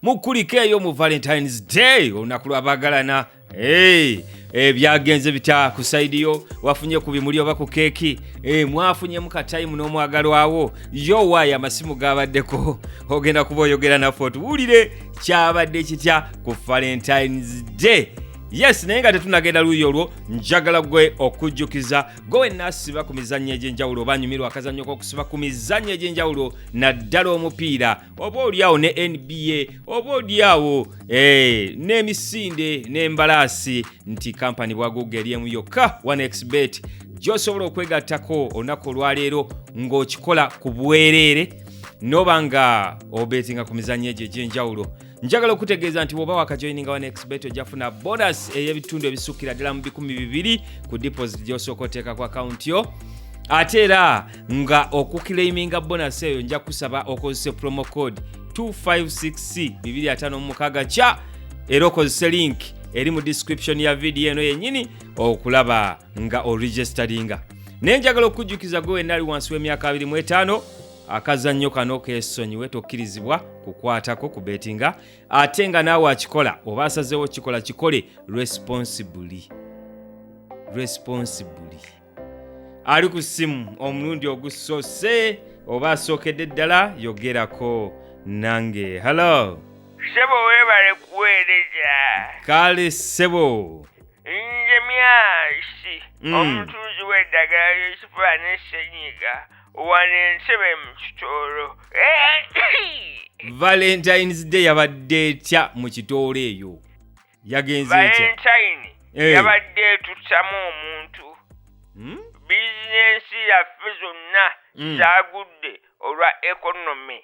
mukulike eyo mu Valentine's Day olunaku lw'abagalana. Byagenze bita ku side yo wafunye ku bimuli oba ku keeki mwafunye mu katayimu n'omwagalwawo yo waaya amasimu gabaddeko ogenda kuba oyogera naffe otuwulire kyabadde kitya ku Valentine's Day. Yes, naye nga tetunagenda luuyi olwo njagala gwe okujjukiza gwe nasiba ku mizannyo egy'enjawulo oba nyumirwa akazannyo k'okusiba ku mizannyo egy'enjawulo naddala omupiira oba oliawo ne NBA oba oliawo n'emisinde n'embalaasi nti kampani bwaguga eri emu yokka 1xbet gy'osobola okwegattako olunaku olwaleero ng'okikola ku bwereere noba nga obetinga ku mizannyo egyo egy'enjawulo. Njagala okutegeeza nti bw'oba wakajoyininga 1xbet ojjafuna bonus ey'ebitundu ebisukkira ddala mu 200 ku deposit gy'osooka oteeka ku account yo. Ate era nga okukireiminga bonus eyo nja kusaba okozese promo code 256C 256 kya era okozese link eri mu description ya video eno yennyini okulaba nga oregisteringa. Naye njagala okujjukiza gwe wenna ali wansi w'emyaka 25 akazannyo kano keesonyiwe tokkirizibwa kukwatako ku betinga ate nga naawe akikola oba asazeewo kikola kikole responsibly. Ali ku ssimu omulundi ogusoose oba asookedde ddala yogerako nange. Hello Sebo webale kuweereza. Kale Sebo Nze myasi omutuuzi w'eddagala ly'ekifuba n'essenyiga wanensebe mu kitolo. Valentine's Day yabadde etya mu kitolo eyo? Yagenze etya? Valentine yabadde etutamu omuntu. Bizinensi yaffe zonna zaagudde olwa economy.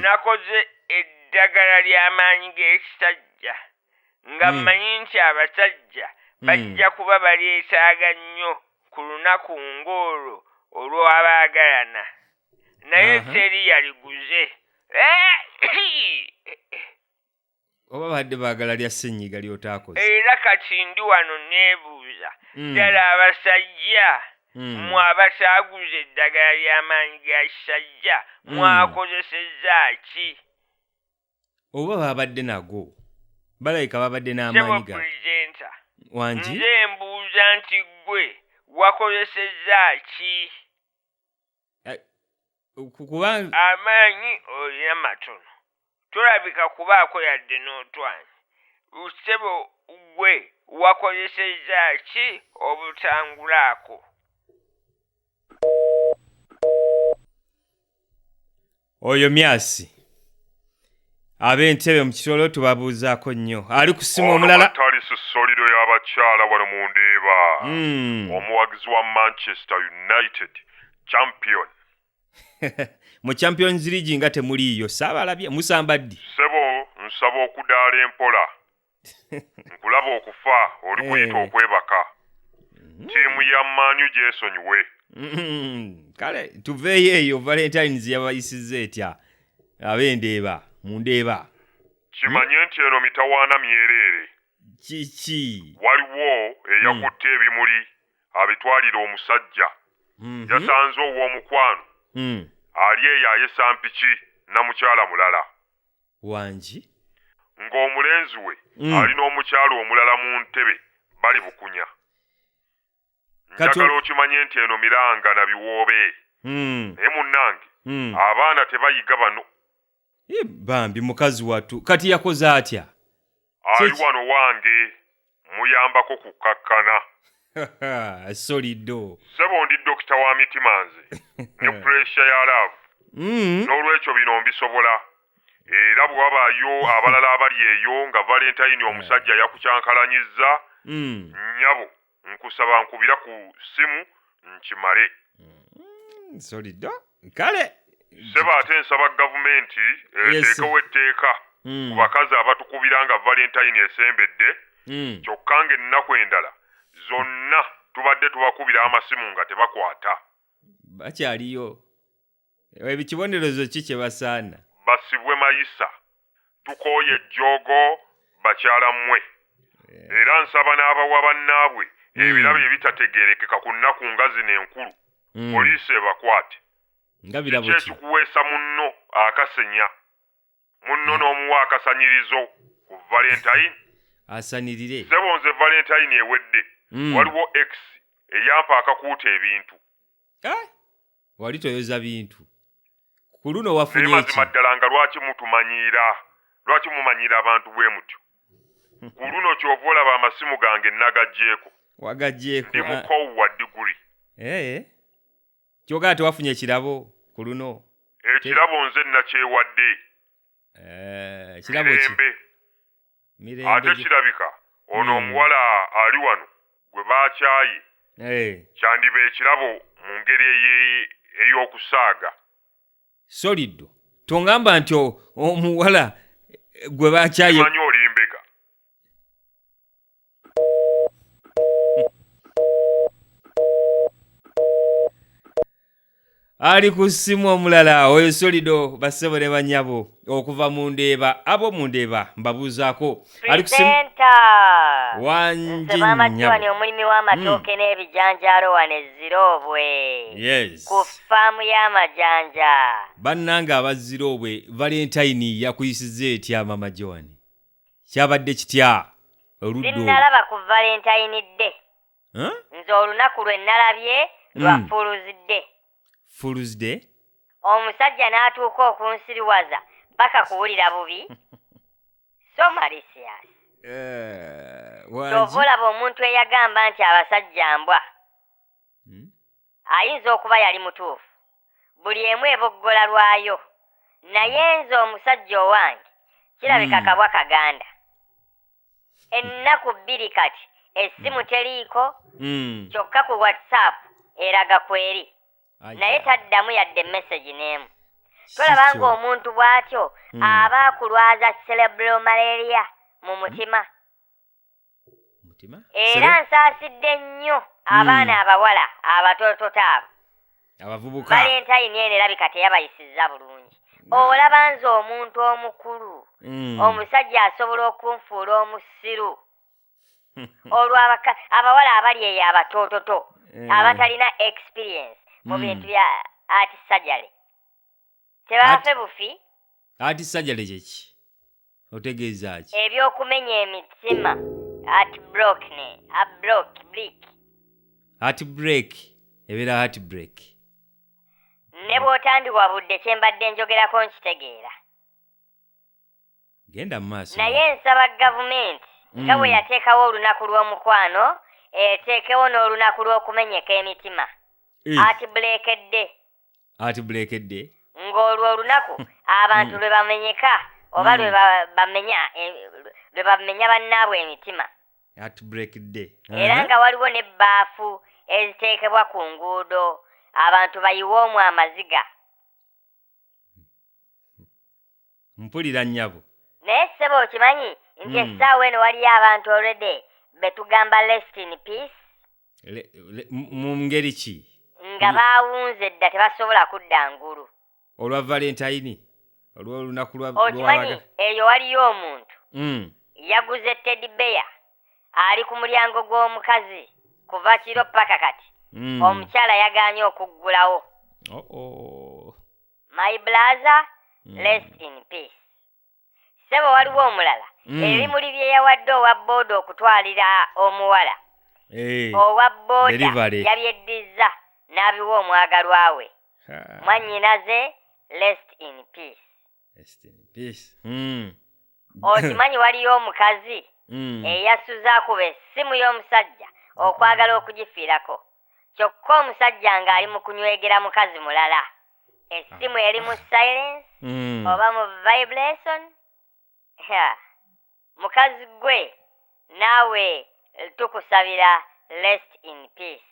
Nakoze eddagala ly'amaanyi g'ekisajja nga mmanyi nti abasajja bajja kuba balyetaaga nnyo ku lunaku ng'olwo olw'abaagalana naye teri yaliguze. Oba badde baagala lya ssenyiga ly'otaakoze. Era kati ndi wano neebuuza ddala abasajja mwe abataaguze eddagala ly'amaanyi ga kisajja mwakozesezza ki? Oba babadde nago balayika babadde n'amaanyi ga wangi? Nze mbuuza nti ggwe wakozesezza ki? Amaanyi olina matono tolabika kubaako yadde n'otwanyi. Sebo ggwe wakozesezza ki obutangulaako? Oyo myasi ab'entebe mu kitolo tubabuuzaako nnyo. Ali ku ssimu omulala tali solido y'abakyala wano mu Ndeeba. Omuwagizi wa Manchester United champion. Mu Champions League nga temuliiyo saabalabye musamba ddi? Sebo nsaba okudaala empola. Nkulaba okufa oli kuyita okwebaka. Ttiimu ya Man U gyesonyiwe. Kale tuveeyo eyo Valentines yabayisizza etya ab'Endeeba mu Ndeeba? Kimanye nti eno mitawaana myereere. Kiki? Waliwo eyakutte ebimuli abitwalira omusajja. Yasanze ow'omukwano. Ali eyo ayesa mpiki na mukyala mulala. Wangi? Ng'omulenzi we alina omukyala omulala mu ntebe bali bukunya. Njagala okimanye nti eno miranga na biwoobe. Naye munnange abaana tebayiga bano. Bambi mukazi wattu kati yakoze atya? Ali wano wange muyambako kukakkana. Solido. Sebo ndi dokita wa mitima nze ne pressure ya love. N'olwekyo bino mbisobola. Era bwe wabaayo abalala abali eyo nga Valentine omusajja yakukyankalanyizza nnyabo nkusaba nkubira ku ssimu nkimale. Solido kale Sebo ate nsaba gavumenti eteekewo etteeka ku bakazi abatukubira nga Valentine esembedde kyokka ng'ennaku endala zonna tubadde tubakubira amasimu nga tebakwata. Bakyaliyo. Ebikibonerezo ki kye basaana? Basibwe mayisa. Tukooye ejjoogo bakyala mmwe. Era nsaba n'abawa bannaabwe ebirabo ebitategeerekeka ku nnaku nga zino enkulu. Poliisi ebakwate. Nga birabo ki? Ekikuweesa munno akasenya. munno n'omuwa akasanyirizo ku Valentine. Asanirire. Sebo nze Valentine ewedde. Waliwo X eyampa akakuuta ebintu. Wali toyoza bintu. Ku luno wafunye iki? Mazima ddala nga lwaki mutumanyira? Lwaki mumanyira abantu bwe mutyo? Ku luno ky'ova olaba amasimu gange nagaggyeko. Wagaggyeko. Ndi mukowu wa diguri. Kyogaa tewafunye ekirabo ku luno. Ekirabo nze nakyewadde. Kirabo ki? Mirembe. Ate kirabika ono omuwala ali wano gwe baakyaye. Kyandiba ekirabo mu ngeri ey'okusaaga. Soliddo. Tongamba nti omuwala gwe baakyaye. Manyi olimbega. Ali ku ssimu omulala oyo Soliddo bassebo ne bannyabo okuva mu Ndeeba. Abo mu Ndeeba mbabuuzaako. Ali ku ssimu wangi Maama Joan omulimi w'amatooke n'ebijanjaalo wano Ezirobwe. Ku ffaamu y'amajanja. Bannange abazirobwe Valentine yakuyisizza etya Maama Joan? Kyabadde kitya oluddo? Sinnalaba ku Valentine Day. Nze olunaku lwe nalabye lwa Fool's Day. Omusajja n'atuuka okunsiriwaza paka kuwulira bubi. So malicious. Ky'ova olaba omuntu eyagamba nti abasajja mbwa. Ayinza okuba yali mutuufu. Buli emu eboggola lwayo. Naye nze omusajja owange kirabika kabwa kaganda. Ennaku bbiri kati essimu teriiko. Kyokka ku WhatsApp eraga kweri. Naye taddamu yadde message n'emu. Tolaba ng'omuntu bw'atyo aba akulwaza cerebral malaria mu mutima. Era nsaasidde nnyo abaana abawala abatoototo abo. Abavubuka. Valentine eno erabika teyabayisizza bulungi. Olaba nze omuntu omukulu. Omusajja asobola okunfuula omusiru. Olwo abawala abali eyo abatoototo abatalina experience mu bintu bya art surgery. Tebafe bufi. Art surgery kyeki? Otegeeza ki? Ebyokumenya emitima. Heart break. Ebeera heart break. Ne bw'otandikwa budde kye mbadde njogerako nkitegeera. Genda mu maaso. Naye nsaba gavumenti nga bwe yateekawo olunaku lw'omukwano eteekewo n'olunaku lw'okumenyeka emitima. Heart break day. Ng'olwo olunaku abantu lwe bamenyeka oba lwe bamenya bannaabwe emitima. Heart break day. Era nga waliwo n'ebbaafu eziteekebwa ku nguudo abantu bayiwe omwo amaziga. Mpulira nnyabo. Naye ssebo okimanyi nti essaawa eno waliyo abantu already betugamba rest in peace. Mu ngeri ki? Nga baawunze dda tebasobola kudda ngulu. Olwa Valentine? Olw'olunaku lwa okimanyi eyo waliyo omuntu yaguze teddy bear ali ku mulyango gw'omukazi kuva kiro paka kati. Omukyala yagaanye okuggulawo. My brother, rest in peace. Sebo waliwo omulala ebimuli bye yawadde owa booda okutwalira omuwala. Owa booda yabyeddiza n'abiwa omwagalwa we. Mwannyinaze rest in peace. Okimanyi waliyo omukazi eyasuza akuba essimu y'omusajja okwagala okugifiirako. Kyokka omusajja ng'ali mu kunywegera mukazi mulala. Essimu eri mu silence oba mu vibration. Mukazi gwe naawe tukusabira rest in peace.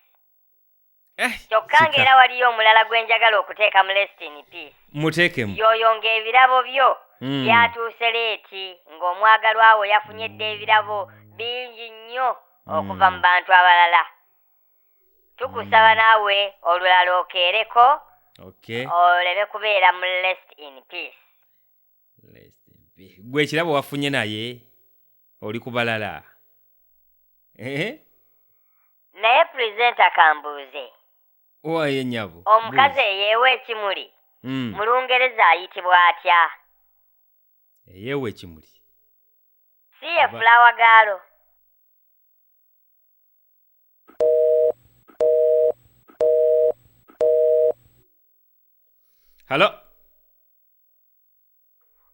Kyokka ng'era waliyo omulala gwe njagala okuteeka mu rest in peace. Muteekemu. Yoyo ng'ebirabo byo byatuuse leeti ng'omwagalwa we yafunyedde ebirabo bingi nnyo okuva mu bantu abalala. Tukusaba naawe olulala okeereko olebe kubeera mu rest in peace. Gwe ekirabo wafunye naye oli ku balala. Naye pulezidenti kambuuze. Owaye nnyabo. Omukazi eyeewa ekimuli mu Lungereza ayitibwa atya? Yewe kimuli. Si ye flower girl. Hello.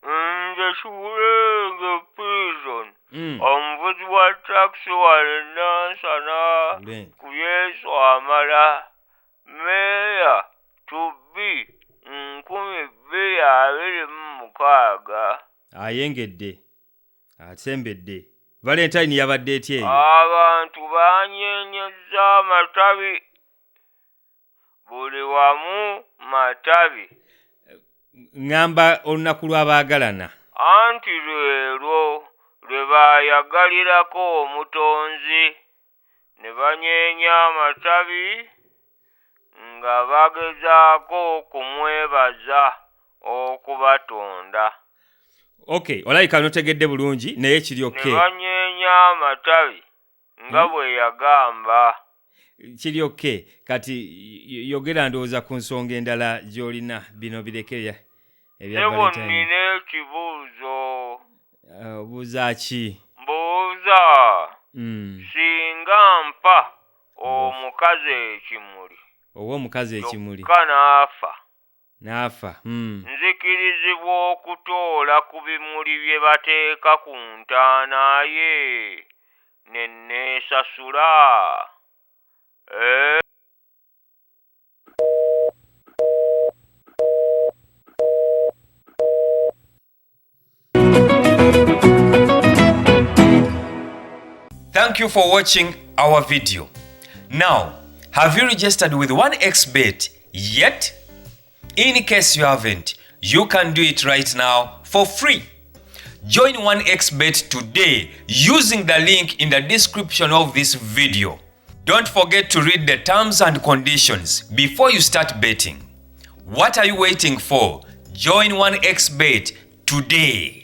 Nze Shulenge prison. Omuvuzi wa taxi wale nansana ku Yesu amala. Meya to be 2026. Ayengedde. Atembedde. Valentine yabadde etya eyo? Abantu banyenyezza amatabi. Buli wamu matabi. Ngamba olunaku lw'abaagalana. Anti leero lwe baayagalirako omutonzi ne banyeenya amatabi nga bagezaako kumwebaza okubatonda. Okay, olayika notegedde bulungi naye kiri okay. Ne banyeenya amatabi nga bwe yagamba. Kiri okay. Kati yogera ndowooza ku nsonga endala gy'olina bino birekeya ebya Valentine. Nina ekibuuzo. Buuza ki? Mbuuza. Singa mpa omukazi ekimuli. Owa omukazi ekimuli. Kyokka n'afa. N'afa. Nzikirizibwa okutoola ku bimuli bye bateeka ku ntaana ye ne neesasula. Thank you for watching our video. Now, have you registered with 1xBet yet? In case you haven't, you can do it right now for free. Join 1xBet today using the link in the description of this video. Don't forget to read the terms and conditions before you start betting. What are you waiting for? Join 1xBet today.